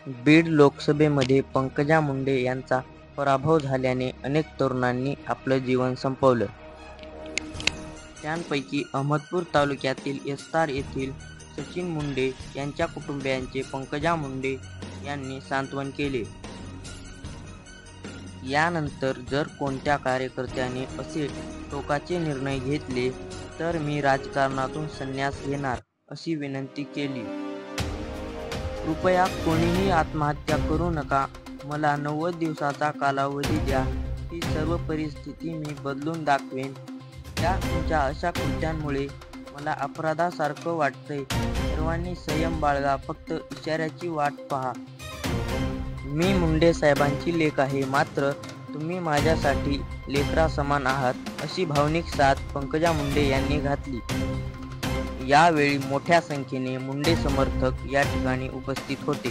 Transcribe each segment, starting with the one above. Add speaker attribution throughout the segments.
Speaker 1: बीड लोकसभेमध्ये पंकजा मुंडे यांचा पराभव झाल्याने अनेक तरुणांनी आपलं जीवन संपवलं. त्यांपैकी अहमदपूर तालुक्यातील येस्तार येथील सचिन मुंडे यांच्या कुटुंबियांचे पंकजा मुंडे यांनी सांत्वन केले. यानंतर जर कोणत्या कार्यकर्त्याने असे टोकाचे निर्णय घेतले तर मी राजकारणातून संन्यास घेणार अशी विनंती केली. कृपया कोणीही आत्महत्या करू नका. मला 90 दिवसाचा कालावधी द्या. ही सर्व परिस्थिती मी बदलून दाखवेन. त्या तुमच्या अशा कृत्यांमुळे मला अपराधासारखं वाटतंय. सर्वांनी संयम बाळगा. फक्त इशाऱ्याची वाट पहा. मी मुंडे साहेबांची लेक आहे, मात्र तुम्ही माझ्यासाठी लेकरासमान आहात, अशी भावनिक साथ पंकजा मुंडे यांनी घातली. यावेळी मोठ्या संख्येने मुंडे समर्थक या ठिकाणी उपस्थित होते.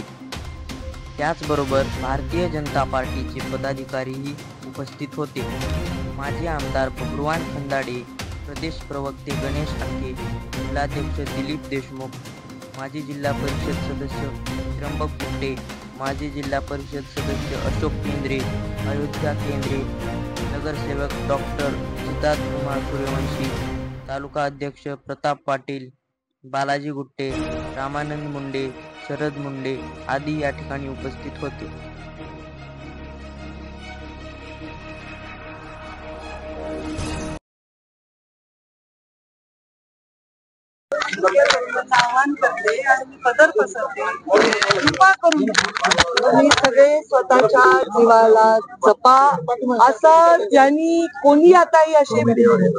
Speaker 1: त्याचबरोबर भारतीय जनता पार्टीचे पदाधिकारीही उपस्थित होते. माजी आमदार भगवान खंदाडे, प्रदेश प्रवक्ते गणेश आखे, जिल्हाध्यक्ष दिलीप देशमुख, माजी जिल्हा परिषद सदस्य त्र्यंबक गुट्टे, माजी जिल्हा परिषद सदस्य अशोक केंद्रे, अयोध्या केंद्रे, नगरसेवक डॉक्टर सिद्धार्थ कुमार सूर्यवंशी, तालुका अध्यक्ष प्रताप पाटील, बालाजी गुट्टे, रामानंद मुंडे, शरद मुंडे आदी या ठिकाणी उपस्थित होते.
Speaker 2: आवाहन करते आणि मी पदर पसरते, कृपा करून तुम्ही सगळे स्वतःच्या जीवाला जपा. असं ज्यांनी कोणी आताही असे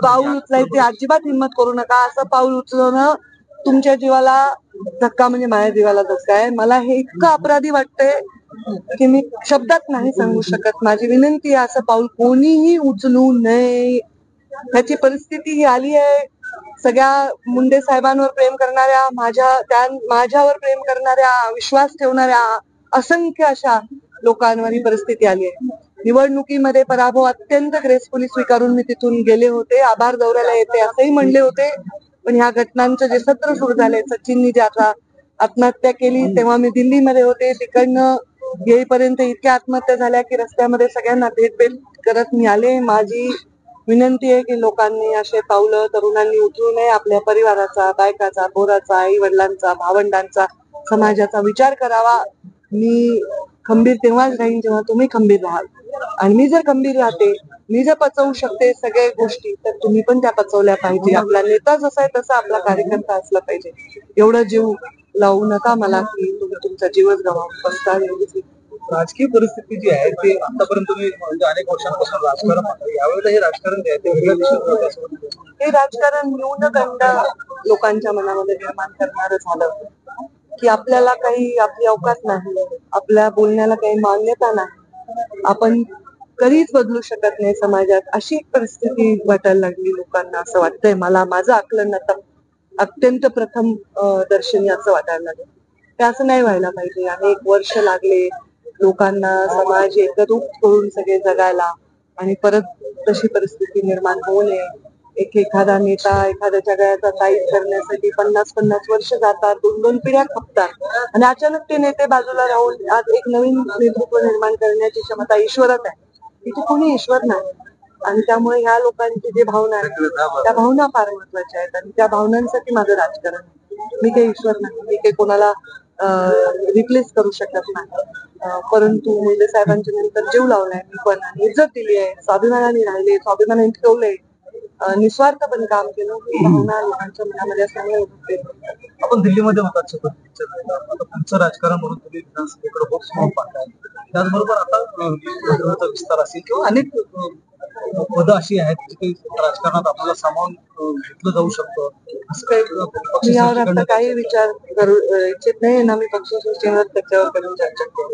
Speaker 2: पाऊल उचलायचे अजिबात हिंमत करू नका. असं पाऊल उचलणं तुमच्या जीवाला धक्का म्हणजे माझ्या जीवाला धक्का आहे. मला हे इतकं अपराधी वाटतंय की मी शब्दात नाही सांगू शकत. माझी विनंती आहे, असं पाऊल कोणीही उचलू नये. ह्याची परिस्थिती ही आली आहे. सगळ्या मुंडे साहेबांवर प्रेम करणाऱ्या, माझ्यावर प्रेम करणाऱ्या, विश्वास ठेवणाऱ्या असंख्य अशा लोकांवर ही परिस्थिती आली आहे. निवडणुकीमध्ये पराभव अत्यंत ग्रेसफुली स्वीकारून मी तिथून गेले होते. आभार दौऱ्याला येते असंही म्हणले होते. पण ह्या घटनांचं जे सत्र सुरू झाले, सचिननी जे आता आत्महत्या केली, तेव्हा मी दिल्लीमध्ये होते. तिकडनं येईपर्यंत इतक्या आत्महत्या झाल्या की रस्त्यामध्ये सगळ्यांना भेट करत मी आले. माझी विनंती आहे की लोकांनी असे पावलं तरुणांनी उचलू नये. आपल्या परिवाराचा, बायकाचा, पोराचा, आई वडिलांचा, भावंडांचा, समाजाचा विचार करावा. मी खंबीर तेव्हाच राहीन जेव्हा तुम्ही खंबीर राहाल. आणि मी जर खंबीर राहते, मी जर पचवू शकते सगळ्या गोष्टी, तर तुम्ही पण त्या पचवल्या पाहिजे. आपला नेता जसा आहे तसा आपला कार्यकर्ता असला पाहिजे. एवढं जीव लावू नका मला की तुम्ही तुमचा जीवच गमावून बसता.
Speaker 3: राजकीय परिस्थिती जी आहे ते आतापर्यंत तुम्ही म्हणजे अनेक वर्षांपासून राजकारण यावेळेला हे राजकारण जे आहे ते वेगळ्या दिशेने
Speaker 2: हे राजकारण न्यूनगंड लोकांच्या मनामध्ये निर्माण करणारं झालं की आपल्याला काही आपली अवकाश नाही, आपल्या बोलण्याला काही मान्यता नाही, आपण कधीच बदलू शकत नाही समाजात, अशी एक परिस्थिती वाटायला लागली लोकांना. असं वाटतंय मला. माझं आकलन आता अत्यंत प्रथम दर्शनी असं वाटायला लागलं. ते असं नाही व्हायला पाहिजे. अनेक वर्ष लागले लोकांना समाज एकरूप करून सगळे जगायला, आणि परत तशी परिस्थिती निर्माण होऊ नये. एखादा नेता एखाद्याच्या गळ्याचा ताईत करण्यासाठी 50-50 वर्ष जातात, 2-2 पिढ्या खपतात, आणि अचानक ते नेते बाजूला राहून आज एक नवीन नेतृत्व निर्माण करण्याची क्षमता ईश्वरात आहे. तिथे कोणी ईश्वर नाही. आणि त्यामुळे ह्या लोकांची जे भावना आहेत त्या भावना फार महत्वाच्या आहेत, आणि त्या भावनांसाठी माझं राजकारण आहे. मी काही ईश्वर नाही, मी काही कोणाला रिप्लेस करू शकत नाही. परंतु मुंडे साहेबांच्या नंतर जीव लावलाय मी पण, आणि इज्जत दिली आहे, स्वाभिमानाने राहिले, स्वाभिमानाने ठेवलंय, निस्वार्थपणे काम केलं. भावना लोकांच्या मनामध्ये असल्यामुळे
Speaker 3: आपण दिल्लीमध्ये होतात पुढचं राजकारण म्हणून तुम्ही विधानसभेकडे खूप समोर पाहताय. त्याचबरोबर आता विस्तार असेल किंवा अनेक पदं अशी आहेत की राजकारणात आपल्याला सामावून घेतलं जाऊ शकतं, असं काही
Speaker 2: यावर आता काही विचार करू इच्छित नाही ना. मी पक्ष सूचनेवर त्याच्यावर करून चर्चा करू.